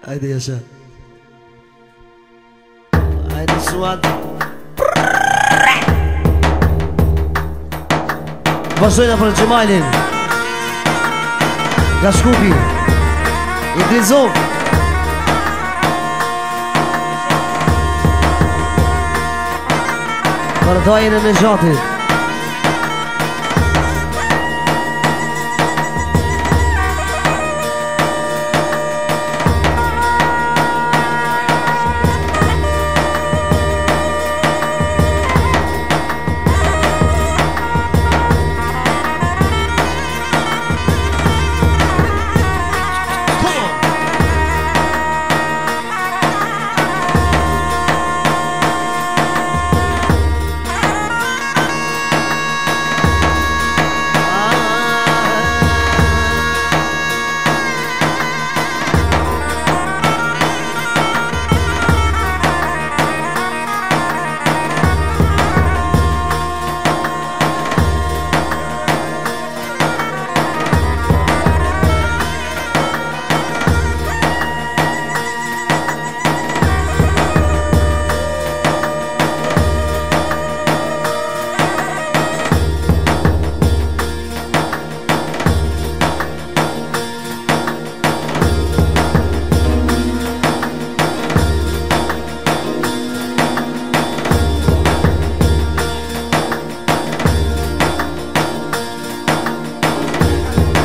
Hajde Jasha. Hajde Suad. Vazhdojna për Gjemalin nga Shkupi I Dizov. Për dajën e Nejatit.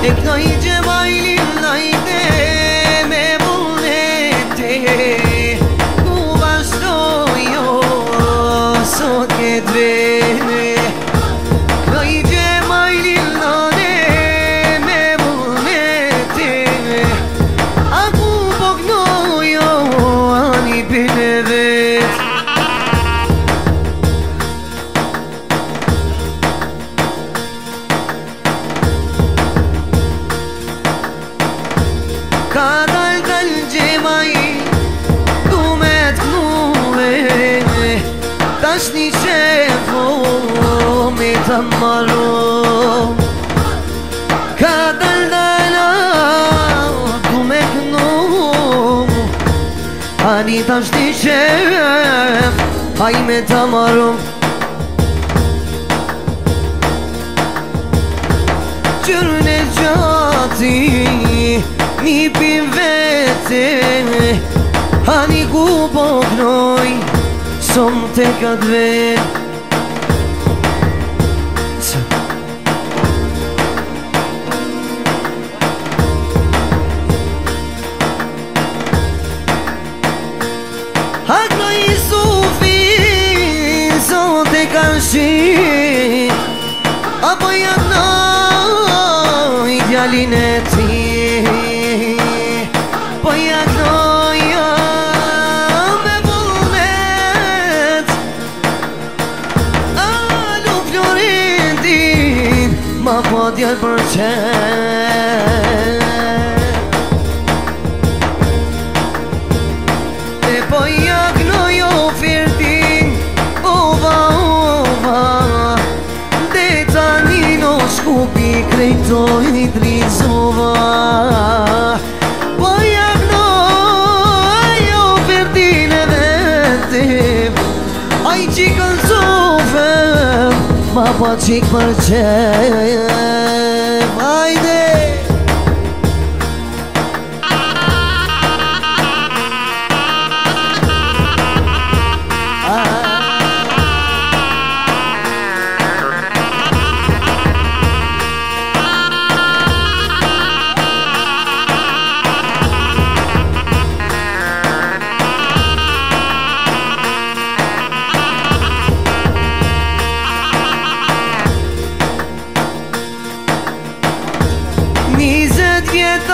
Eknai Gjemalin najde me vullnete Ku vazhdojo sot këtë vene Eknai Gjemalin najde me vullnete A ku pognojo ani bine vet Ka dal Gjemaj du me t'knuve Tash një qefo me të marro Ka dal du me knu Ani tash një qef haj me të marro Qërën e gjati Një pim vete Ani ku po knoj Som te ka dve Hakno I sufi Som te ka shit Apo janoj Djalin e ti Po jaknoja me vullnet Alu Florentin ma po djallë për qen E po jaknoja ofertin Ova, ova De tani no Shkupi krejtoj drizova Aj qikën sofem Ma pa qik për qef Ajde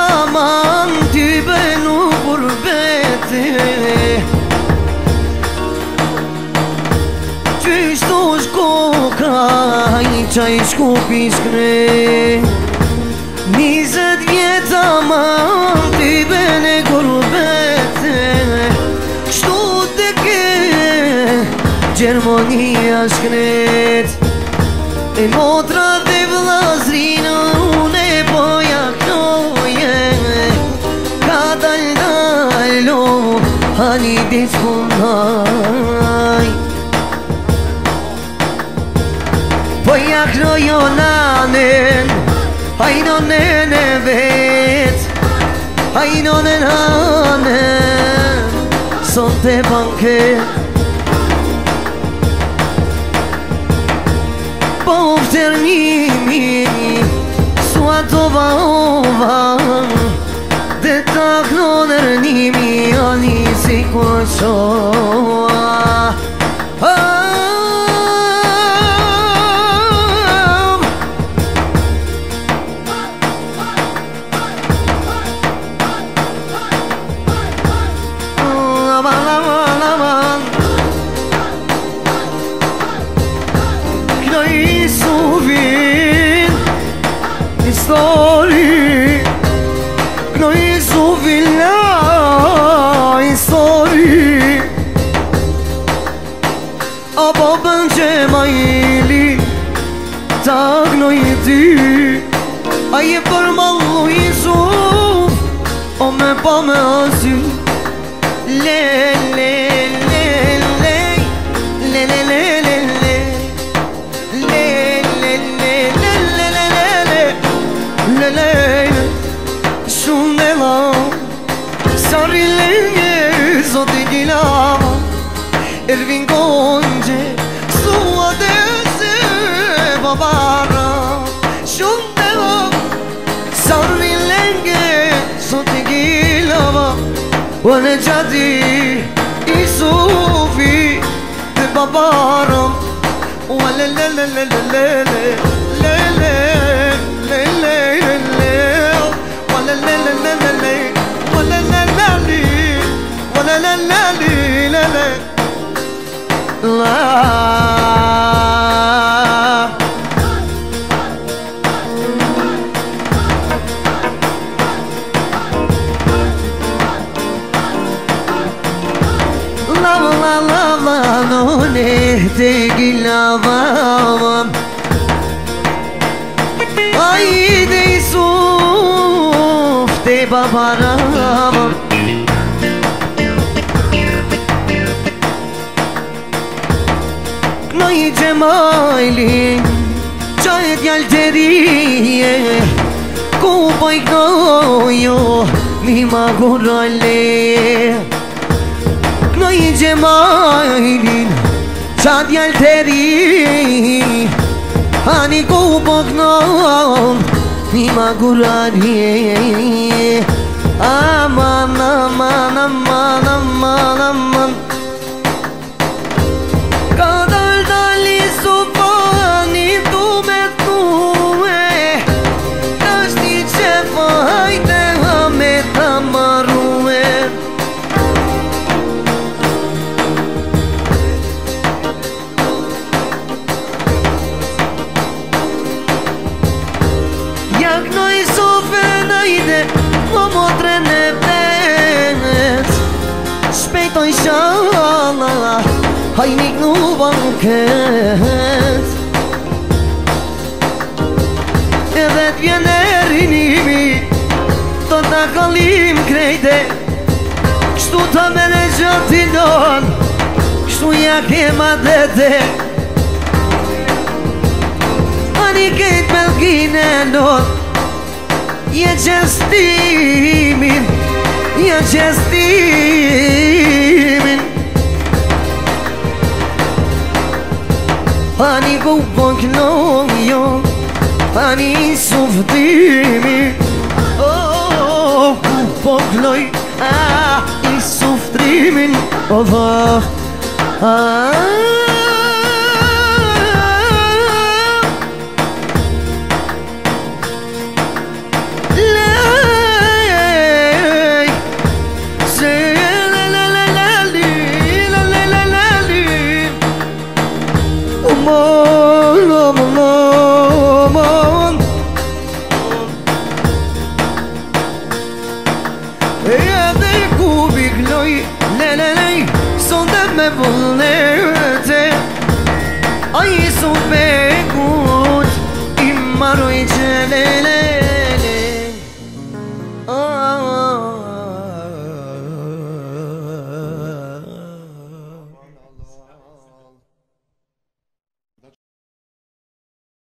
Aman ty bënu kurbete Qyshtu shkoka I qaj Shkupi shkre 20 vjet aman ty bëne kurbete Kështu të ke Gjermonia shkret E motra dhe vlazrinë une po jaknoje Ka dal një ditë punaj. Po ja krojo nanen, hajno nene vet, hajno nenanen, son te banket. Po fternimi, su ato va, dhe ta knonërnimi, ani si kur qoa. Story, no isu villa story. Apo bën që ma ili tak no i ty. A je për mallu isu o me pa me asy. Le le le le le le le le shumë me la, sari lenge, zoti gila, Ervin Gonje, sua dese babara. Shumë me la, sari lenge, zoti gila, wane gjadi, isufi, de babara. Wale le le le le le le le le le le le. Wala la la la la la, wala la la li, wala la la li la la la. La la la la no ne te gilava. Ay de su te babarama. Knoj gjemajli, qaj t'jall të rije, ku poj knojo, mi ma gurale. Knoj gjemajli, qaj t'jall të rije, ani ku po knojo, mi ma gurani. Aman, aman, aman, aman, aman. Ka dali sopani tu me tume, është i që fajte me ta marue. Knoj sofe najde, o motre në vet, shpejtoj shala, hajnik në banket. Edhe t'vjen e rinimi, do t'a kalim krejte, kështu t'a mene gjatinon, kështu ja kema dete. Ani kejt belgine not, je qestimin, je qestimin. Ani ku po knojo, ani suftimin. Oh, ku po knoj, i suftimin. Oh, me vullnete, ai su pe gut, i maroj qelele.